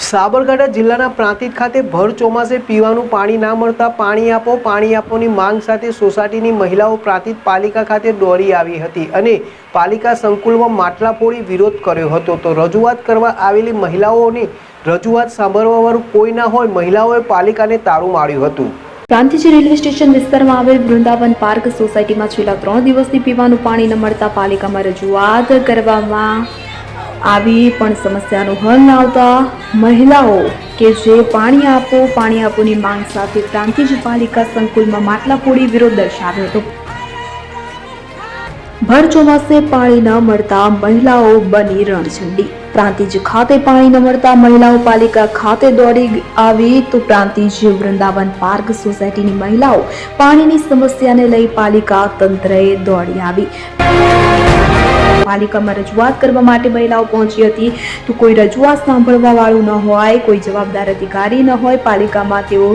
સાબરકાંઠા જિલ્લાના પ્રાંતિજ ખાતે ભર ચોમાસે પીવાનું પાણી ના મળતા પાણી આપોની માંગ સાથે સોસાયટીની મહિલાઓ પ્રાંતિજ પાલિકા ખાતે દોડી આવી હતી અને પાલિકા સંકુલમાં માટલા ફોડી વિરોધ કર્યો હતો। તો રજૂઆત કરવા આવેલી મહિલાઓની રજૂઆત સાંભળવાવાળું કોઈ ના હોય મહિલાઓએ પાલિકાને તાળું માર્યું હતું। પ્રાંતિજ રેલવે સ્ટેશન વિસ્તારમાં આવેલ વૃંદાવન પાર્ક સોસાયટીમાં છેલ્લા 3 દિવસથી પીવાનું પાણી ન મળતા પાલિકામાં રજૂઆત કરવામાં આવી પણ સમસ્યાનો હલ ન આવતા મહિલાઓ કે જે પાણી આપોની માંગ સાથે પ્રાંતિજ પાલિકા સંકુલમાં માટલા ફોડી વિરોધ દર્શાવ્યો હતો। ભર ચોમાસે પાણી ન મળતા મહિલાઓ બની રણછંડી। પ્રાંતિજ ખાતે પાણી ન મળતા મહિલાઓ પાલિકા ખાતે દોડી આવી તો પ્રાંતિજ વૃંદાવન પાર્ક સોસાયટીની મહિલાઓ પાણીની સમસ્યાને લઈ પાલિકા તંત્રએ દોડી આવી। પાલિકામાં રજૂઆત કરવા માટે મહિલાઓ પહોંચી હતી તો કોઈ રજૂઆત સાંભળવા વાળું ન હોય, કોઈ જવાબદાર અધિકારી ન હોય। પાલિકામાં તેઓ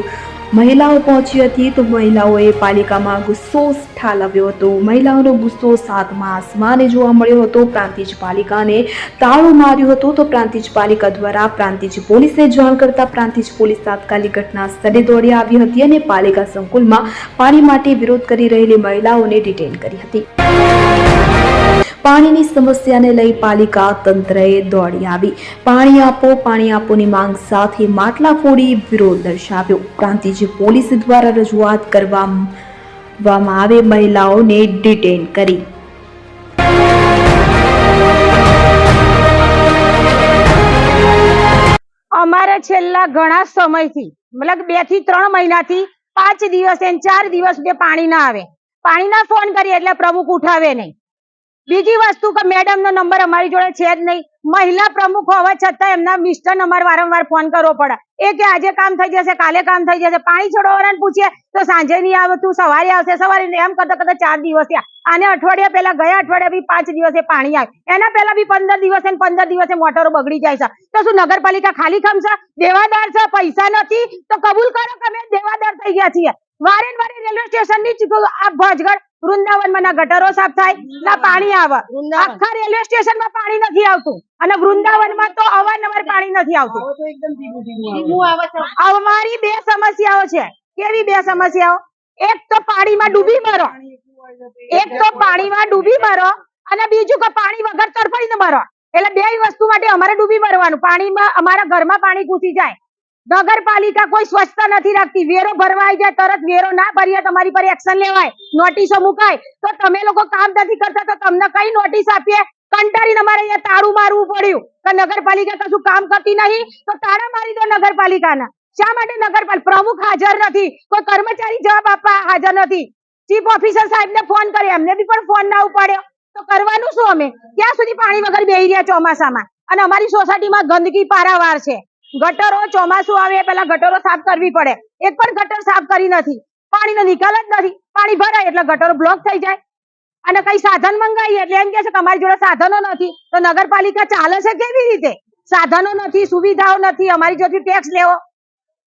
મહિલાઓ પહોંચી હતી તો મહિલાઓએ પાલિકામાં ગુસ્સો ઠાલવ્યો હતો। મહિલાઓનો ગુસ્સો સાતમા આસમાને જોવા મળ્યો હતો। પ્રાંતિજ પાલિકાને તાળું માર્યું હતું તો પ્રાંતિજ પાલિકા દ્વારા પ્રાંતિજ પોલીસને જાણ કરતા પ્રાંતિજ પોલીસ તાત્કાલિક ઘટના સ્થળે દોડી આવી હતી અને પાલિકા સંકુલમાં પાણી માટે વિરોધ કરી રહેલી મહિલાઓને ડિટેન કરી હતી। પાણીની સમસ્યાને લઈ પાલિકા તંત્રએ દોડી આવી। પાણી આપોની માંગ સાથે માટલા ફોડી વિરોધ દર્શાવ્યો। પ્રાંતિજ પોલીસ દ્વારા રજૂઆત કરવામાં આવે મહિલાઓને ડિટેન કરી। અમારે છેલ્લા ઘણા સમયથી મતલબ 2 થી 3 મહિનાથી 5 દિવસ અને 4 દિવસ પાણી ના આવે। પાણીના ફોન કરીએ એટલે પ્રમુખ ઉઠાવે નહીં। બીજી વસ્તુ કે મેડમ નો નંબર અમારી જોડે છે જ નહીં। મહિલા પ્રમુખ હોવા છતાં એમના મિસ્ટર અમારે વારંવાર ફોન કરવો પડે। એ કે આજે કામ થઈ જશે, કાલે કામ થઈ જશે। પાણી છોડવાવાળાને પૂછીએ તો સાંજે નહીં આવતું, સવારે આવશે, સવારે એમ કરતા 4 દિવસ થયા। આને અઠવાડિયા પહેલા ગયા અઠવાડિયા બી 5 દિવસે પાણી આવ્યું। એના પહેલા બી 15 દિવસે 15 દિવસે મોટરો બગડી જાય છે। તો શું નગરપાલિકા ખાલી ખમશે? દેવાદાર છે, પૈસા નથી તો કબૂલ કરો કે અમે દેવાદાર થઈ ગયા છીએ। વારે વારે રેલવે સ્ટેશન ની આ ભજગઢ વૃંદાવનમાં ના ગટરો સાફ થાય ના પાણી આવે। આખા રેલવે સ્ટેશન માં પાણી નથી આવતું અને વૃંદાવનમાં તો અવારનવાર પાણી નથી આવતું। અમારી 2 સમસ્યાઓ છે। કેવી 2 સમસ્યાઓ? એક તો પાણીમાં ડૂબી મરો, અને બીજું કે પાણી વગર તડફડીને મરો। એટલે 2 વસ્તુ માટે અમારે ડૂબી મરવાનું। પાણીમાં અમારા ઘરમાં પાણી ઘૂસી જાય। નગરપાલિકા કોઈ સ્વચ્છતા નથી રાખતી। વેરો ભરવા આવી જાય તરત વેરો ના ભરીએ તમારી પર એક્શન લેવાય, નોટિસો મુકાય। તો તમે લોકો કામ નથી કરતા તો તમને કઈ નોટિસ આપીએ? કંટાળીને અમારે અહીંયા તાળું મારવું પડ્યું કે નગરપાલિકા કશું કામ કરતી નહીં તો તાળા મારી દો નગરપાલિકાના। શા માટે નગરપાલિકા પ્રમુખ હાજર નથી, કોઈ કર્મચારી જવાબ આપવા હાજર નથી। ચીફ ઓફિસર સાહેબને ફોન કર્યો, એમને બી પણ ફોન ના ઉપાડ્યો। તો કરવાનું શું અમે? ક્યાં સુધી પાણી વગર બેહી રહ્યા ચોમાસામાં? અને અમારી સોસાયટીમાં ગંદકી પારાવાર છે। ગટરો ચોમાસું આવે પહેલા ગટરો સાફ કરવી પડે। એક પણ ગટર સાફ કરી નથી। પાણીનો નિકાલ જ નથી। પાણી ભરાય એટલે ગટરો બ્લોક થઈ જાય અને કઈ સાધન મંગાવીએ એટલે એમ કે છે કે અમારી જોડે સાધનો નથી। તો નગરપાલિકા ચાલે છે કેવી રીતે? સાધનો નથી, સુવિધાઓ નથી, અમારી જોડે ટેક્સ લેવો।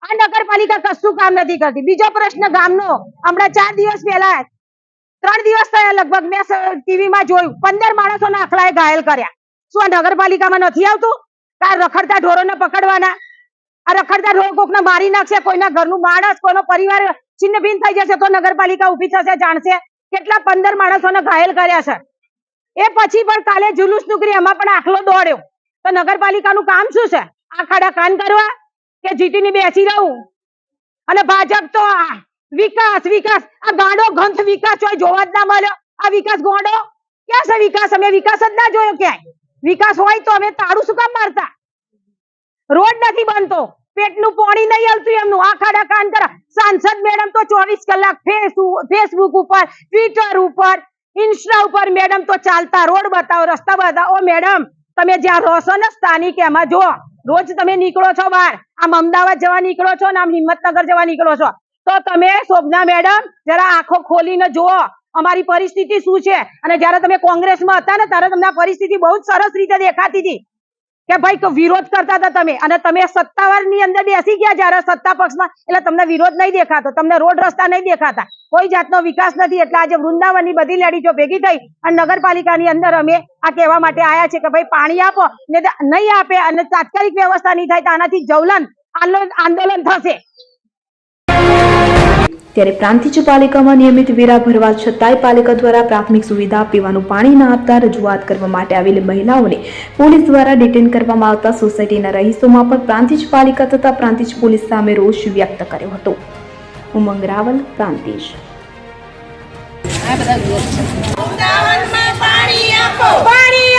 આ નગરપાલિકા કશું કામ નથી કરતી। બીજો પ્રશ્ન ગામનો, હમણાં 4 દિવસ પહેલા 3 દિવસ થયા લગભગ મેં ટીવીમાં જોયું 15 માણસોના આખલાએ ઘાયલ કર્યા। શું આ નગરપાલિકામાં નથી આવતું? રખડતા ઢોરોને પકડવાના, આ રખડતા ઢોર કોકને મારી નાખશે, કોઈના ઘરનું માણસ, કોઈનો પરિવાર છિન્ન ભિન્ન થઈ જશે તો નગરપાલિકા ઉભી થશે, જાણશે કેટલા 15 માણસોને ઘાયલ કર્યા છે। એ પછી પણ કાલે જુલુસ નીકળી, એમાં પણ આખલો દોડ્યો। તો નગરપાલિકાનું કામ શું છે? આ ખાડા કાન કરવા કે જીટીની બેસી રહું? અને ભાજપ તો વિકાસ વિકાસ, આ ગાંડો ગંધ વિકાસ હોય જોવા જ ના મળ્યો। આ વિકાસ ગોંડો ક્યાં છે? વિકાસ અમે વિકાસ જ ના જોયો ક્યાંય। વિકાસ હોય તો અમે તાળું શું કામ મારતા? રોડ નથી બનતો, પેટનું પાણી નહીં આવતું એમનું, આ ખાડા કાન કરા। સાંસદ મેડમ તો 24 કલાક ફેસબુક ઉપર, ટ્વિટર ઉપર, ઇન્સ્ટા ઉપર મેડમ તો ચાલતા રોડ બતાવો, રસ્તા બતાવો। મેડમ તમે જ્યાં રહો છો ને સ્થાનિક, એમાં જો રોજ તમે નીકળો છો બહાર, આમ અમદાવાદ જવા નીકળો છો ને આમ હિંમતનગર જવા નીકળો છો, તો તમે શોભના મેડમ જરા આંખો ખોલીને જુઓ અમારી પરિસ્થિતિ શું છે। અને જયારે તમે કોંગ્રેસમાં હતા ને ત્યારે તમને પરિસ્થિતિ બહુ જ સરસ રીતે દેખાતી હતી। કે ભાઈ તો વિરોધ કરતા હતા તમે, અને તમે સત્તાવારની અંદર બેસી ગયા જ્યારે સત્તા પક્ષમાં, એટલે તમને વિરોધ નહીં દેખાતો, તમને રોડ રસ્તા નહીં દેખાતા, કોઈ જાતનો વિકાસ નથી. એટલે આજે વૃંદાવનની બધી લેડીઝો ભેગી થઈ અને નગરપાલિકાની અંદર અમે આ કહેવા માટે આવ્યા છે કે ભાઈ પાણી આપો, ને નહીં આપે અને તાત્કાલિક વ્યવસ્થા નહીં થાય તો આનાથી જવલન આંદોલન થશે. ત્યારે પ્રાંતિજ પાલિકામાં નિયમિત વેરા ભરવા છતાંય પાલિકા દ્વારા પ્રાથમિક સુવિધા પીવાનું પાણી ન આપતા રજૂઆત કરવા માટે આવેલી મહિલાઓને પોલીસ દ્વારા ડિટેન કરવામાં આવતા સોસાયટીના રહીશોમાં પણ પ્રાંતિજ પાલિકા તથા પ્રાંતિજ પોલીસ સામે રોષ વ્યક્ત કર્યો હતો. ઉમંગ રાવલ, પ્રાંતિજ. વૃંદાવનમાં પાણી આપો, પાણી